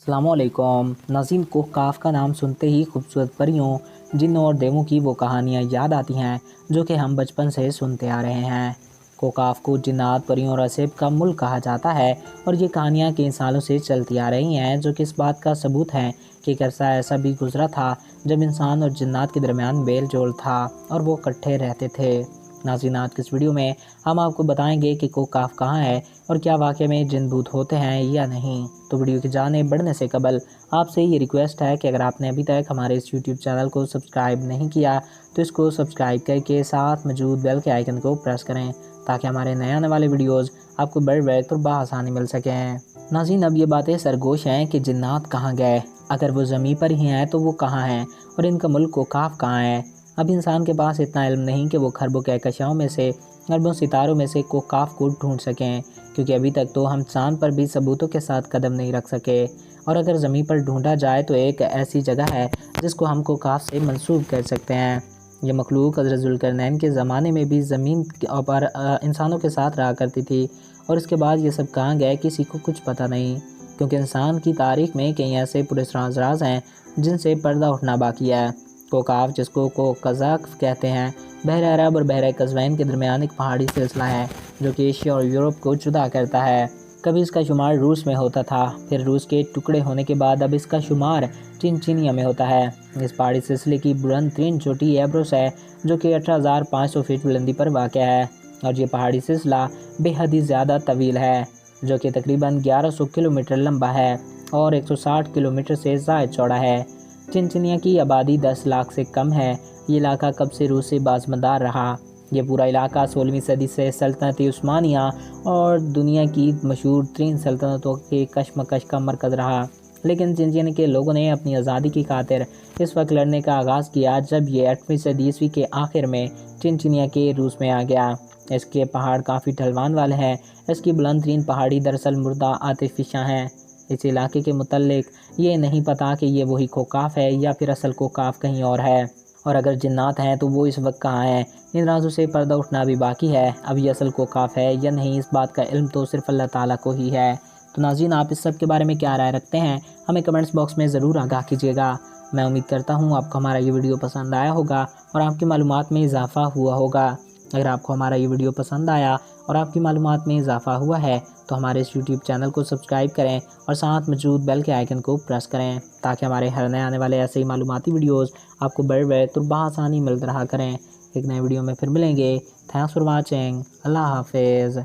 अस्सलामुअलैकुम नाज़रीन को काफ का नाम सुनते ही खूबसूरत परियों, जिन्नों और देवों की वो कहानियाँ याद आती हैं जो कि हम बचपन से सुनते आ रहे हैं। कोकाफ को जिन्नात, परियों और असेब का मुल्क कहा जाता है और ये कहानियाँ कई सालों से चलती आ रही हैं, जो कि इस बात का सबूत है कि एक अरसा ऐसा भी गुजरा था जब इंसान और जिन्नात के दरमियान मेल जोल था और वो इकट्ठे रहते थे। नाज़रीन, आज की इस वीडियो में हम आपको बताएंगे कि कोकाफ कहाँ है और क्या वाकई में जिन भूत होते हैं या नहीं। तो वीडियो की जाने बढ़ने से कबल आपसे ये रिक्वेस्ट है कि अगर आपने अभी तक हमारे इस यूट्यूब चैनल को सब्सक्राइब नहीं किया तो इसको सब्सक्राइब करके साथ मौजूद बेल के आइकन को प्रेस करें ताकि हमारे नए आने वाले वीडियोज़ आपको बर वक्त और बआसानी मिल सकें। नाज़रीन, अब ये बातें सरगोश हैं कि जिन्नात कहाँ गए, अगर वो ज़मीन पर ही हैं तो वो कहाँ हैं और इनका मुल्क कोकाफ कहाँ है। अब इंसान के पास इतना इल्म नहीं कि वो खरबों कहकशाओं में से, अरबों सितारों में से कोकाफ को ढूंढ सकें, क्योंकि अभी तक तो हम चांद पर भी सबूतों के साथ कदम नहीं रख सके। और अगर ज़मीन पर ढूंढा जाए तो एक ऐसी जगह है जिसको हम कोकाफ से मंसूब कर सकते हैं। ये मखलूक हज़रत ज़ुल्करनैन के ज़माने में भी ज़मीन पर इंसानों के साथ रहा करती थी, और इसके बाद ये सब कहाँ गए किसी को कुछ पता नहीं, क्योंकि इंसान की तारीख़ में कई ऐसे पुरअसरार राज हैं जिनसे पर्दा उठना बाकी है। कोकाफ, जिसको कज़ाक कहते हैं, बहर अरब और बहर कज़वैन के दरमियान एक पहाड़ी सिलसिला है जो कि एशिया और यूरोप को जुदा करता है। कभी इसका शुमार रूस में होता था, फिर रूस के टुकड़े होने के बाद अब इसका शुमार चिनचिनिया में होता है। इस पहाड़ी सिलसिले की बुलंद तरीन चोटी एब्रोस है जो कि 18,500 फीट बुलंदी पर वाक़या है, और ये पहाड़ी सिलसिला बेहद ही ज़्यादा तवील है जो कि तकरीबन 1100 किलोमीटर लंबा है और 160 किलोमीटर से ज़ायद चौड़ा है। चिनचिनिया की आबादी 10 लाख से कम है। ये इलाका कब से रूस से बाज़मदार रहा। ये पूरा इलाका 16वीं सदी से सल्तनत उस्मानिया और दुनिया की मशहूर तरीन सल्तनतों के कशमकश का मरकज़ रहा, लेकिन चिनचिनिया के लोगों ने अपनी आज़ादी की खातिर इस वक्त लड़ने का आगाज़ किया जब ये 8वीं सदी ईस्वी के आखिर में चिनचिनिया के रूस में आ गया। इसके पहाड़ काफ़ी ढलवान वाले हैं। इसकी बुलंद तरीन पहाड़ी दरअसल मुर्दा आतिफिशा हैं। इस इलाके के मुतल्लिक ये नहीं पता कि ये वही कोकाफ है या फिर असल कोकाफ कहीं और है, और अगर जिन्नात हैं तो वो इस वक्त कहाँ हैं। इन राजों से पर्दा उठना भी बाकी है। अब ये असल कोकाफ है या नहीं, इस बात का इल्म तो सिर्फ अल्लाह ताला को ही है। तो नाज़रीन, आप इस सब के बारे में क्या राय रखते हैं, हमें कमेंट्स बॉक्स में ज़रूर आगाह कीजिएगा। मैं उम्मीद करता हूँ आपको हमारा ये वीडियो पसंद आया होगा और आपकी मालूमात में इजाफ़ा हुआ होगा। अगर आपको हमारा ये वीडियो पसंद आया और आपकी मालूमात में इजाफ़ा हुआ है तो हमारे इस यूट्यूब चैनल को सब्सक्राइब करें और साथ मौजूद बेल के आइकन को प्रेस करें ताकि हमारे हर नए आने वाले ऐसे ही मालूमाती वीडियोस आपको बर वक्त और बआसानी मिल रहा करें। एक नए वीडियो में फिर मिलेंगे। Thanks for watching. अल्लाह हाफिज़।